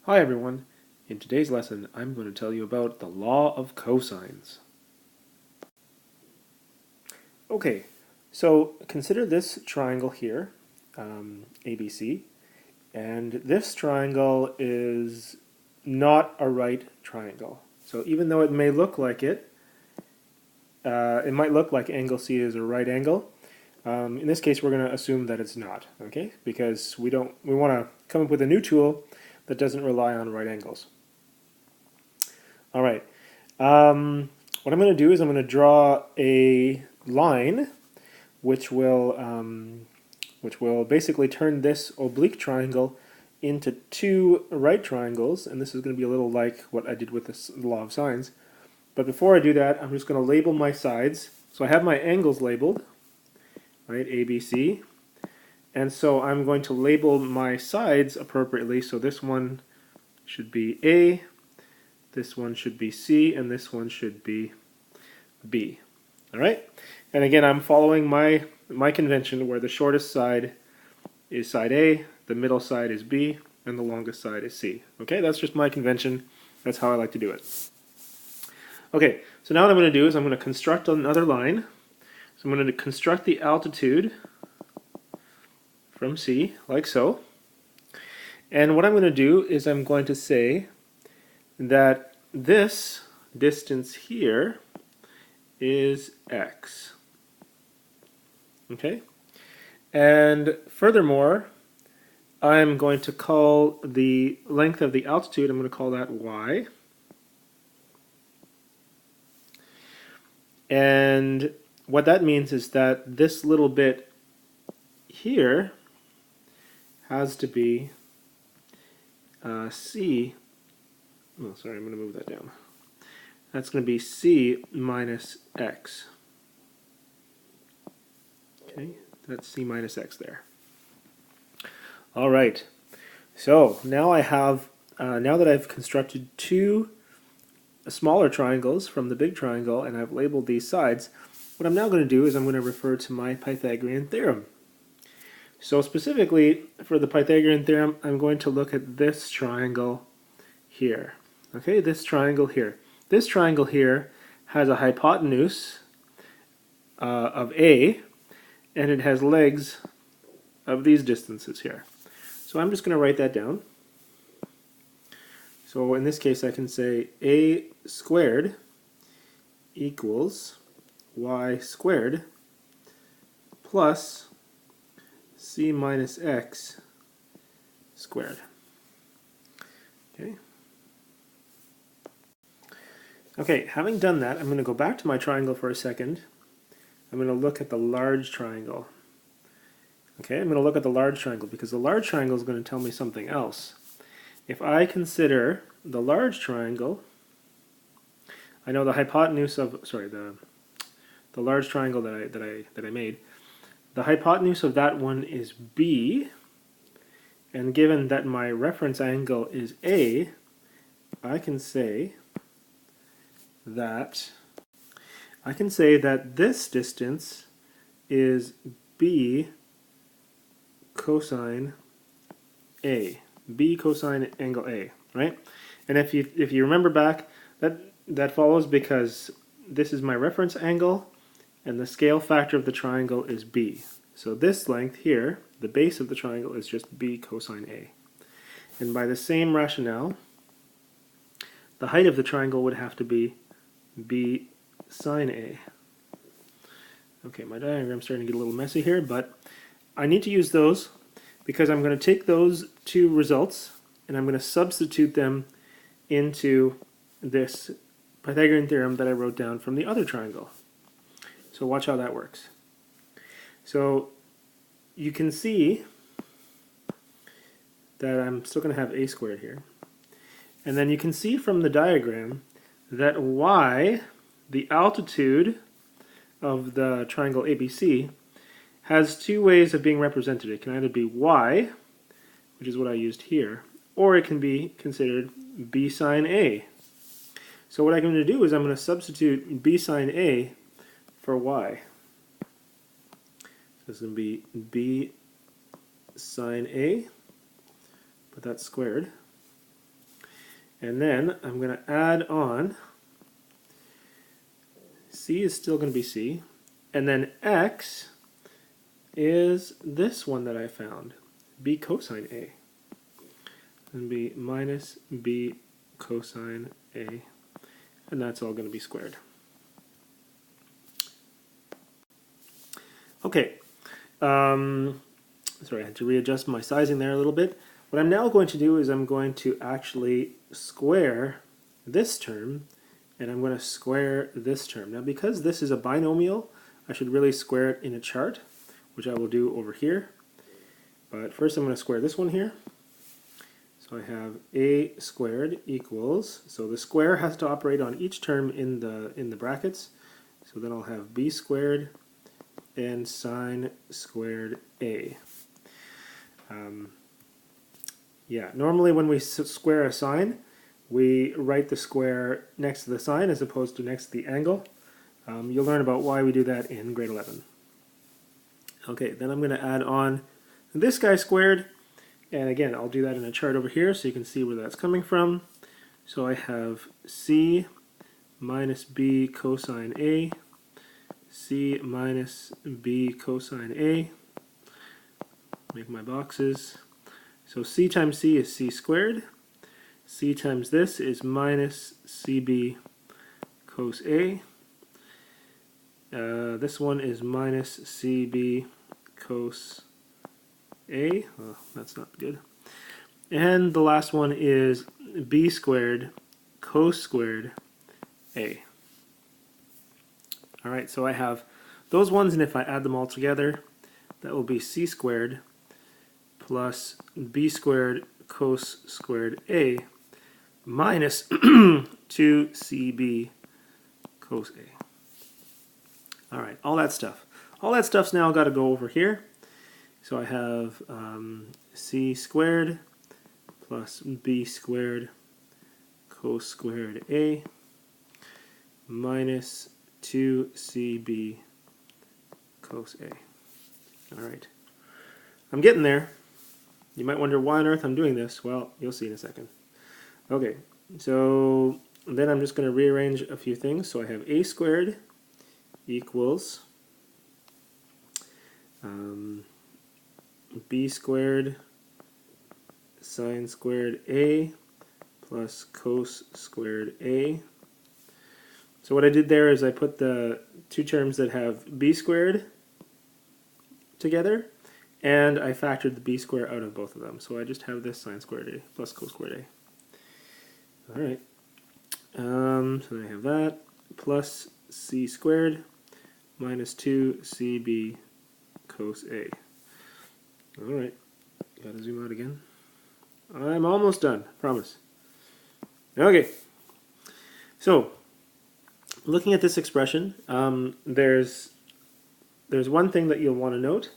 Hi everyone. In today's lesson I'm going to tell you about the law of cosines. Okay, so consider this triangle here, ABC, and this triangle is not a right triangle. So even though it may look like it might look like angle C is a right angle. In this case we're going to assume that it's not, okay? Because we want to come up with a new tool that doesn't rely on right angles. All right. What I'm going to do is I'm going to draw a line which will basically turn this oblique triangle into two right triangles, and this is going to be a little like what I did with the law of sines. But before I do that, I'm just going to label my sides. So I have my angles labeled, right, A, B, C, and so I'm going to label my sides appropriately. So this one should be A, this one should be C, and this one should be B. All right? And again, I'm following my convention where the shortest side is side A, the middle side is B, and the longest side is C. Okay? That's just my convention. That's how I like to do it. Okay, so now what I'm going to do is I'm going to construct another line. So I'm going to construct the altitude from C, like so. And what I'm going to do is I'm going to say that this distance here is x. Okay? And furthermore, I'm going to call the length of the altitude, I'm going to call that y. And what that means is that this little bit here has to be c. Oh, sorry, I'm going to move that down. That's going to be c minus x. Okay, that's c minus x there. All right. So now I have, now that I've constructed two smaller triangles from the big triangle and I've labeled these sides, what I'm now going to do is I'm going to refer to my Pythagorean theorem. So specifically for the Pythagorean theorem, I'm going to look at this triangle here. Okay, this triangle here. This triangle here has a hypotenuse of A, and it has legs of these distances here. So I'm just going to write that down. So in this case I can say A squared equals y squared plus c minus x squared. Okay. Okay, having done that, I'm going to go back to my triangle for a second. I'm going to look at the large triangle. Okay, I'm going to look at the large triangle because the large triangle is going to tell me something else. If I consider the large triangle, I know the hypotenuse of, sorry, the large triangle that I made, the hypotenuse of that one is B, and given that my reference angle is A, I can say that this distance is B cosine A. B cosine angle A, right? And if you remember back, that follows because this is my reference angle and the scale factor of the triangle is B. So this length here, the base of the triangle, is just B cosine A. And by the same rationale, the height of the triangle would have to be B sine A. Okay, my diagram's starting to get a little messy here, but I need to use those because I'm going to take those two results and I'm going to substitute them into this Pythagorean theorem that I wrote down from the other triangle. So watch how that works. So you can see that I'm still going to have a squared here. And then you can see from the diagram that y, the altitude of the triangle ABC, has two ways of being represented. It can either be y, which is what I used here, or it can be considered b sine A. So what I'm going to do is I'm going to substitute b sine A for y. So this is going to be b sine A, but that's squared, And then I'm going to add on, c is still going to be c, and then x is this one that I found, b cosine a. And be minus b cosine a, and that's all going to be squared. Okay, sorry, I had to readjust my sizing there a little bit. What I'm now going to do is I'm going to actually square this term, and I'm going to square this term. Now, because this is a binomial, I should really square it in a chart, which I will do over here. But first I'm going to square this one here. So I have a squared equals, so the square has to operate on each term in the brackets. So then I'll have b squared and sine squared a. Yeah, normally when we square a sine, we write the square next to the sine as opposed to next to the angle. You'll learn about why we do that in grade 11. Okay, then I'm going to add on this guy squared, and again, I'll do that in a chart over here so you can see where that's coming from. So I have c minus b cosine a, c minus b cosine a. Make my boxes. So c times c is c squared. C times this is minus cb cos a. This one is minus cb cos a. Oh, that's not good. And the last one is b squared cos squared a. Alright, so I have those ones, and if I add them all together, that will be c squared plus b squared cos squared a minus 2cb cos a. Alright, all that stuff. All that stuff's now got to go over here. So I have c squared plus b squared cos squared a minus 2cb cos a. Alright. I'm getting there. You might wonder why on earth I'm doing this. Well, you'll see in a second. Okay, so then I'm just going to rearrange a few things. So I have a squared equals b squared sine squared a plus cos squared a. So what I did there is I put the two terms that have b squared together, and I factored the b square out of both of them. So I just have this sine squared a plus cos squared a. Alright, so then I have that plus c squared minus 2cb cos a. Alright, gotta zoom out again. I'm almost done, promise. Okay, so looking at this expression, there's one thing that you'll want to note,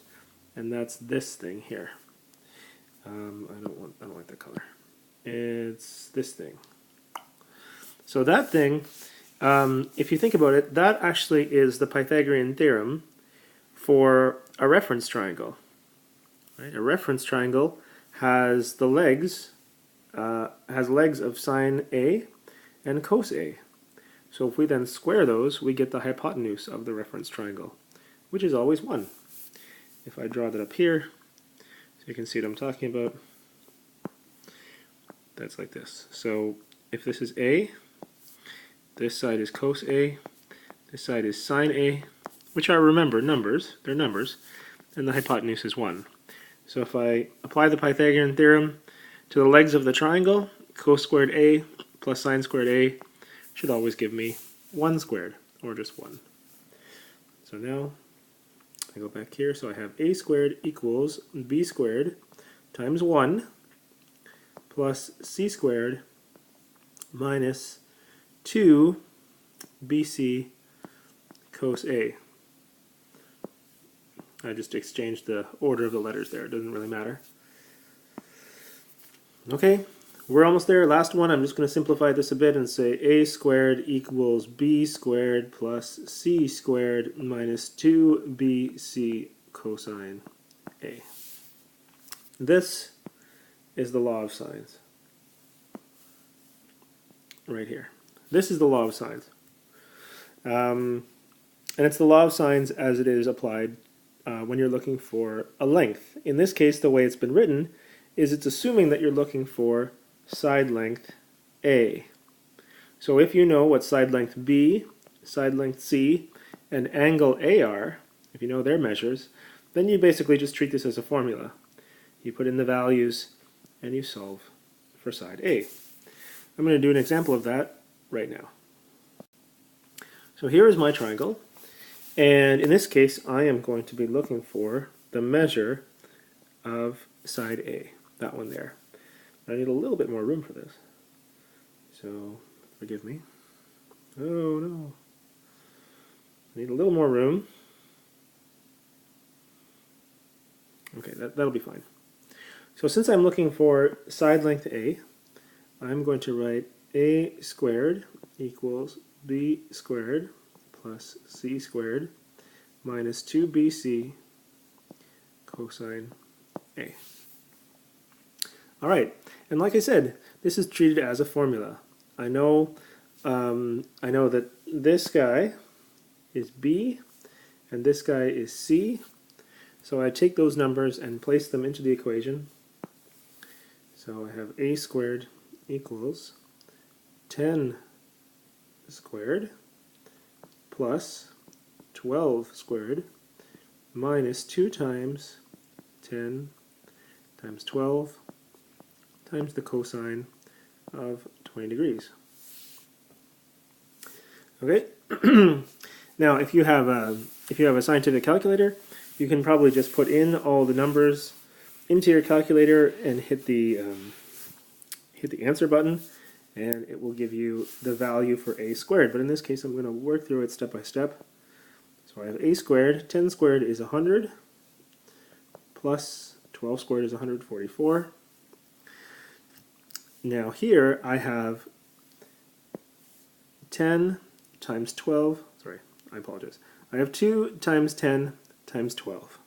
and that's this thing here. I don't like that color. It's this thing. So that thing, if you think about it, that actually is the Pythagorean theorem for a reference triangle. Right? A reference triangle has the legs, of sine A and cos A. So if we then square those, we get the hypotenuse of the reference triangle, which is always 1. If I draw that up here, so you can see what I'm talking about, that's like this. So if this is A, this side is cos A, this side is sine A, which are, remember, numbers, they're numbers, and the hypotenuse is 1. So if I apply the Pythagorean theorem to the legs of the triangle, cos squared A plus sine squared A should always give me 1 squared, or just 1. So now I go back here, so I have a squared equals b squared times 1 plus c squared minus 2 bc cos a. I just exchanged the order of the letters there, it doesn't really matter. Okay, we're almost there. Last one, I'm just going to simplify this a bit and say a squared equals b squared plus c squared minus 2bc cosine a. This is the law of sines. right here. This is the law of sines. And it's the law of sines as it is applied when you're looking for a length. In this case, the way it's been written is it's assuming that you're looking for side length A. So if you know what side length B, side length C, and angle A are, if you know their measures, then you basically just treat this as a formula. You put in the values and you solve for side A. I'm going to do an example of that right now. So here is my triangle, and in this case I am going to be looking for the measure of side A, that one there. I need a little bit more room for this, so forgive me. Oh no. I need a little more room. Okay, that'll be fine. So since I'm looking for side length A, I'm going to write A squared equals B squared plus C squared minus 2BC cosine A. Alright, and like I said, this is treated as a formula. I know that this guy is B and this guy is C, so I take those numbers and place them into the equation. So I have A squared equals 10 squared plus 12 squared minus 2 times 10 times 12 times the cosine of 20 degrees. Okay. Now, if you have a scientific calculator, you can probably just put in all the numbers into your calculator and hit the answer button, and it will give you the value for A squared. But in this case, I'm going to work through it step by step. So I have A squared. 10 squared is 100, plus 12 squared is 144. Now here I have 10 times 12, sorry, I apologize. I have 2 times 10 times 12.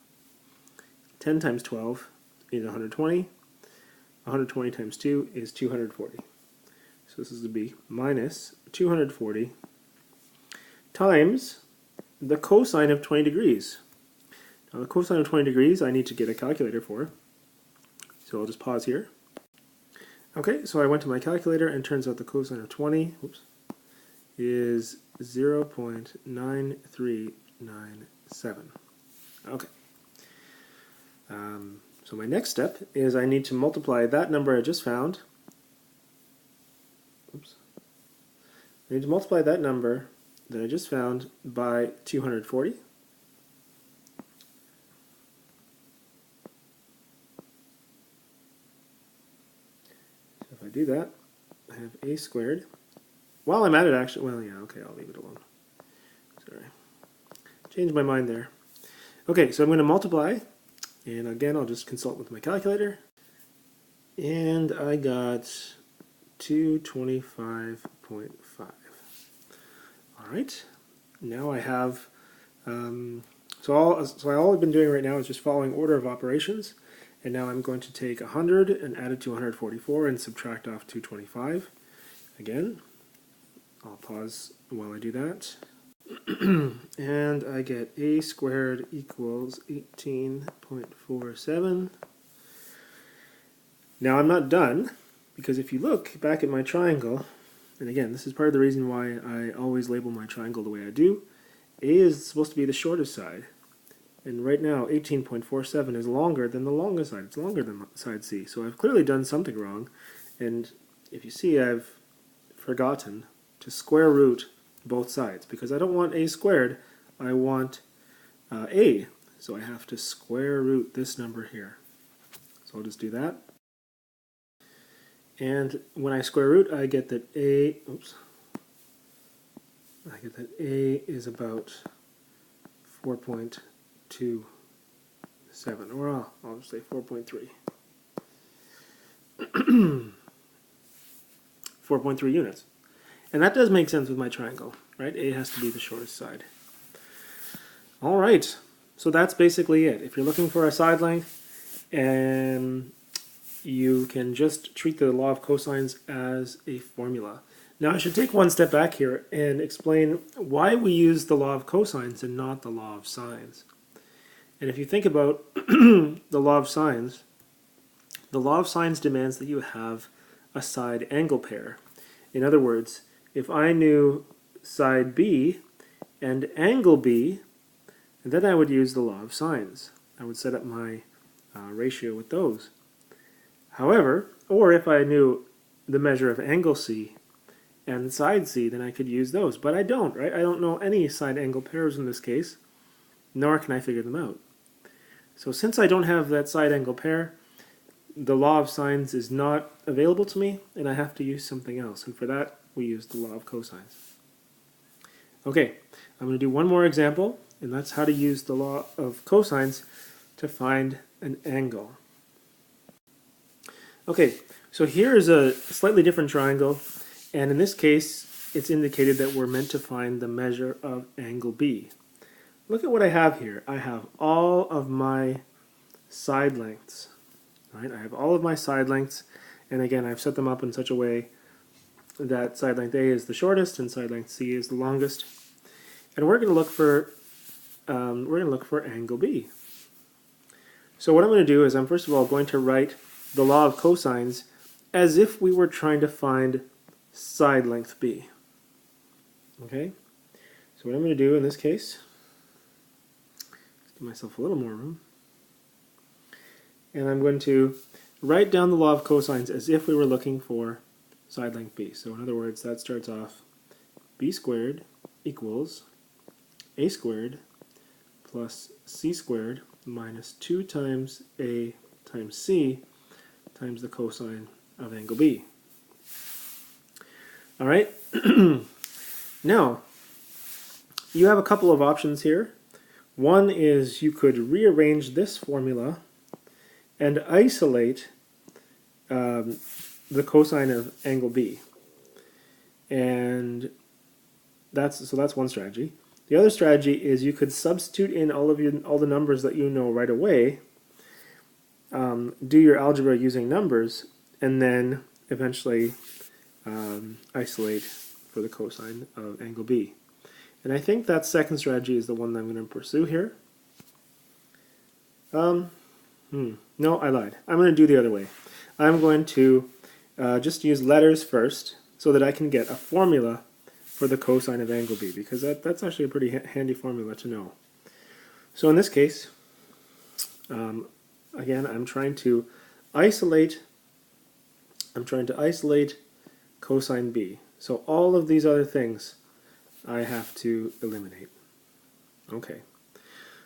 10 times 12 is 120. 120 times 2 is 240. So this is the B, minus 240 times the cosine of 20 degrees. Now the cosine of 20 degrees I need to get a calculator for. So I'll just pause here. Okay, so I went to my calculator and turns out the cosine of 20 is 0.9397. Okay. So my next step is I need to multiply that number I just found. Oops. I need to multiply that number that I just found by 240. So if I do that, I have A squared. While I'm at it, actually, well, yeah, okay, I'll leave it alone. Sorry. Changed my mind there. Okay, so I'm going to multiply, and again, I'll just consult with my calculator. And I got 225.5. Alright, now I have, so all I've been doing right now is just following order of operations, and now I'm going to take 100 and add it to 144 and subtract off 225. Again, I'll pause while I do that. And I get A squared equals 18.47. Now I'm not done, because if you look back at my triangle, and again, this is part of the reason why I always label my triangle the way I do, A is supposed to be the shortest side. And right now, 18.47 is longer than the longest side. It's longer than side C. So I've clearly done something wrong. And if you see, I've forgotten to square root both sides, because I don't want A squared, I want A. So I have to square root this number here. So I'll just do that. And when I square root, I get that A is about 4.27, or I'll just say 4.3. 4.3 units. And that does make sense with my triangle, right? A has to be the shortest side. All right, so that's basically it. If you're looking for a side length, and you can just treat the law of cosines as a formula. Now I should take one step back here and explain why we use the law of cosines and not the law of sines. And if you think about the law of sines demands that you have a side angle pair. In other words, if I knew side B and angle B, then I would use the law of sines. I would set up my ratio with those. However, or if I knew the measure of angle C and side C, then I could use those. But I don't, right? I don't know any side angle pairs in this case, nor can I figure them out. So since I don't have that side angle pair, the law of sines is not available to me, and I have to use something else. And for that, we use the law of cosines. Okay, I'm going to do one more example, and that's how to use the law of cosines to find an angle. Okay, so here is a slightly different triangle, and in this case, it's indicated that we're meant to find the measure of angle B. Look at what I have here. I have all of my side lengths. Right? I have all of my side lengths, and again, I've set them up in such a way that side length A is the shortest and side length C is the longest. And we're going to look for angle B. So what I'm going to do is I'm first of all going to write the law of cosines as if we were trying to find side length B. Okay? So what I'm going to do in this case, let's give myself a little more room, and I'm going to write down the law of cosines as if we were looking for side length B. So in other words, that starts off B squared equals A squared plus C squared minus 2 times A times C times the cosine of angle B. All right. Now, you have a couple of options here. One is you could rearrange this formula and isolate the cosine of angle B. And that's one strategy. The other strategy is you could substitute in all the numbers that you know right away, do your algebra using numbers, and then eventually isolate for the cosine of angle B. And I think that second strategy is the one that I'm going to pursue here. No, I lied. I'm going to do the other way. I'm going to just use letters first so that I can get a formula for the cosine of angle B, because that's actually a pretty handy formula to know. So in this case, again, I'm trying to isolate cosine B. So all of these other things I have to eliminate. Okay.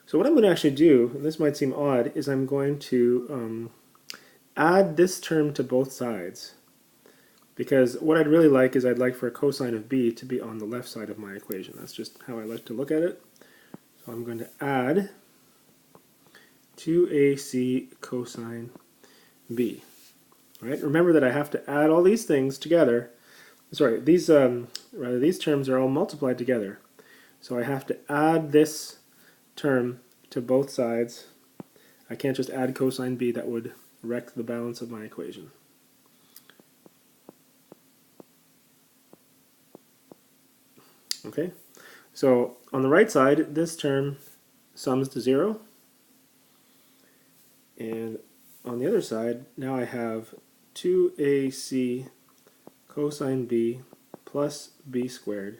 So what I'm going to actually do, and this might seem odd, is I'm going to add this term to both sides. Because what I'd really like is I'd like for a cosine of B to be on the left side of my equation. That's just how I like to look at it. So I'm going to add 2AC cosine B. Right? Remember that I have to add all these things together. Sorry, these terms are all multiplied together. So I have to add this term to both sides. I can't just add cosine B, that would wreck the balance of my equation. Okay, so on the right side, this term sums to 0. And on the other side, now I have 2AC cosine B plus B squared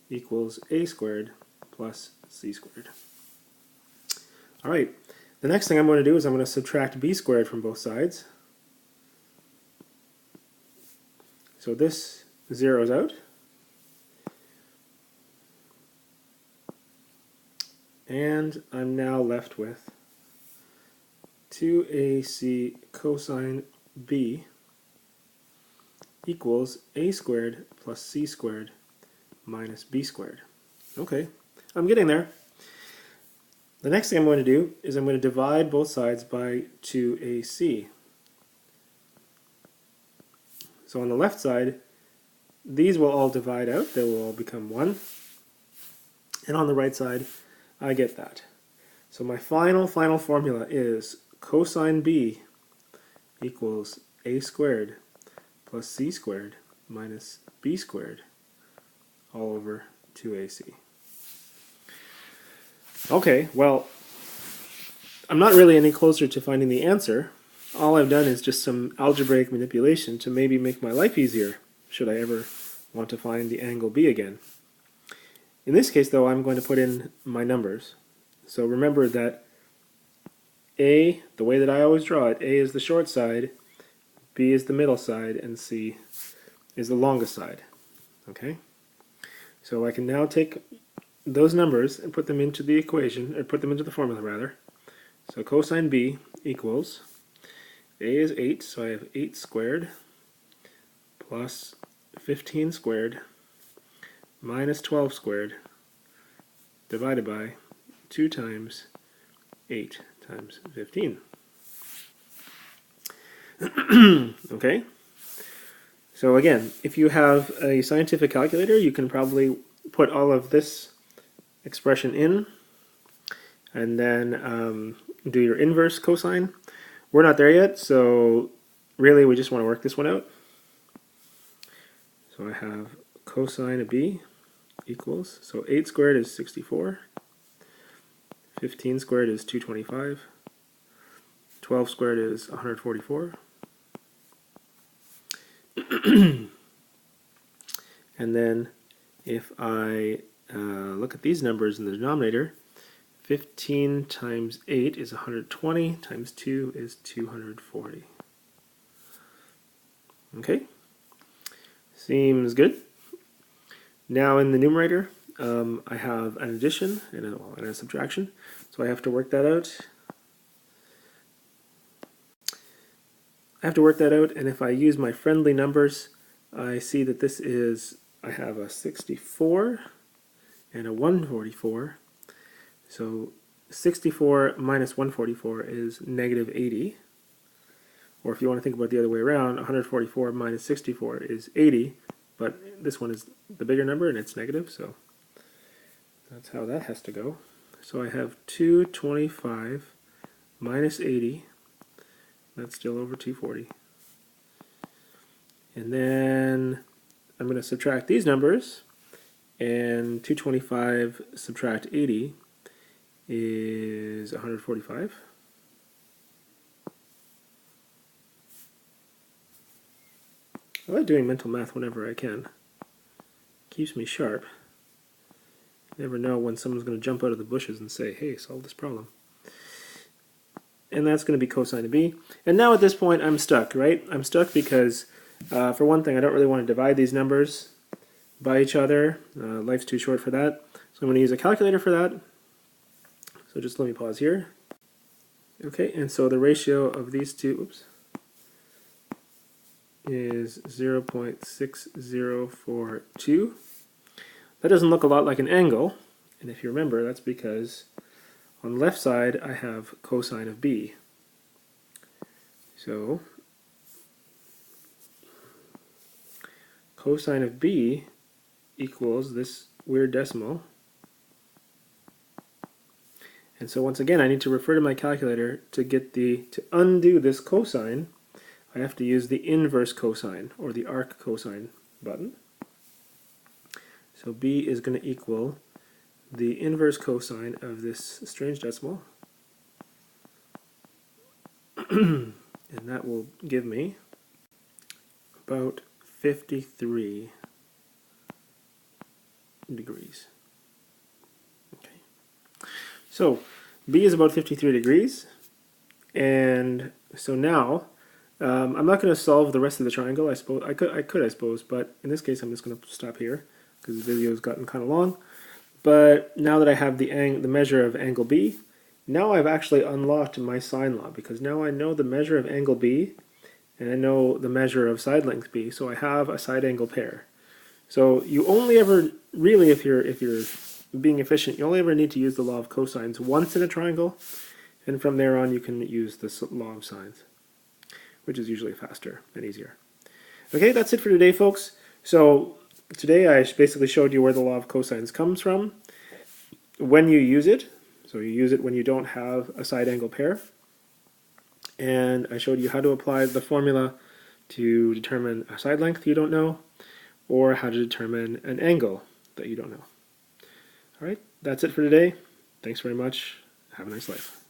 equals A squared plus C squared. All right, the next thing I'm going to do is I'm going to subtract B squared from both sides. So this zeroes out. And I'm now left with 2AC cosine B equals A squared plus C squared minus B squared. Okay, I'm getting there. The next thing I'm going to do is I'm going to divide both sides by 2AC. So on the left side, these will all divide out. They will all become 1. And on the right side, I get that. So my final formula is cosine B equals A squared plus C squared minus b squared all over 2ac. Okay, well, I'm not really any closer to finding the answer. All I've done is just some algebraic manipulation to maybe make my life easier, should I ever want to find the angle B again. In this case, though, I'm going to put in my numbers. So remember that A, the way that I always draw it, A is the short side, B is the middle side, and C is the longest side. Okay? So I can now take those numbers and put them into the equation, or put them into the formula rather. So cosine B equals, A is 8, so I have 8 squared plus 15 squared minus 12 squared divided by 2 times 8 times 15. Okay? So again, if you have a scientific calculator, you can probably put all of this expression in and then do your inverse cosine. We're not there yet, so really we just want to work this one out. So I have cosine of B equals, so 8 squared is 64, 15 squared is 225, 12 squared is 144, and then if I look at these numbers in the denominator, 15 times 8 is 120, times 2 is 240. Okay? Seems good. Now in the numerator, I have an addition and a subtraction, so I have to work that out. And if I use my friendly numbers, I see that this is, I have a 64 and a 144. So 64 minus 144 is negative 80. Or if you want to think about it the other way around, 144 minus 64 is 80, but this one is the bigger number and it's negative, so that's how that has to go. So I have 225 minus 80, that's still over 240. And then I'm going to subtract these numbers, and 225 subtract 80 is 145. I like doing mental math whenever I can. Keeps me sharp. You never know when someone's going to jump out of the bushes and say, hey, solve this problem. And that's going to be cosine of B. And now at this point I'm stuck, right? I'm stuck because, for one thing, I don't really want to divide these numbers by each other. Life's too short for that. So I'm going to use a calculator for that. So just let me pause here. Okay, and so the ratio of these two, is 0.6042. That doesn't look a lot like an angle, and if you remember, that's because on the left side I have cosine of B. So cosine of B equals this weird decimal. And so once again, I need to refer to my calculator to undo this cosine. I have to use the inverse cosine, or the arc cosine button. So B is going to equal the inverse cosine of this strange decimal. And that will give me about 53 degrees. Okay. So B is about 53 degrees. And so now, I'm not going to solve the rest of the triangle. I suppose, but in this case I'm just going to stop here because the video has gotten kind of long. But now that I have the measure of angle B, now I've actually unlocked my sine law, because now I know the measure of angle B and I know the measure of side length B, so I have a side angle pair. So you only ever really, if you're being efficient, you only ever need to use the law of cosines once in a triangle, and from there on you can use the law of sines, which is usually faster and easier. Okay, that's it for today, folks. So today I basically showed you where the law of cosines comes from, when you use it. So you use it when you don't have a side angle pair. And I showed you how to apply the formula to determine a side length you don't know. or how to determine an angle that you don't know. All right, that's it for today. Thanks very much. Have a nice life.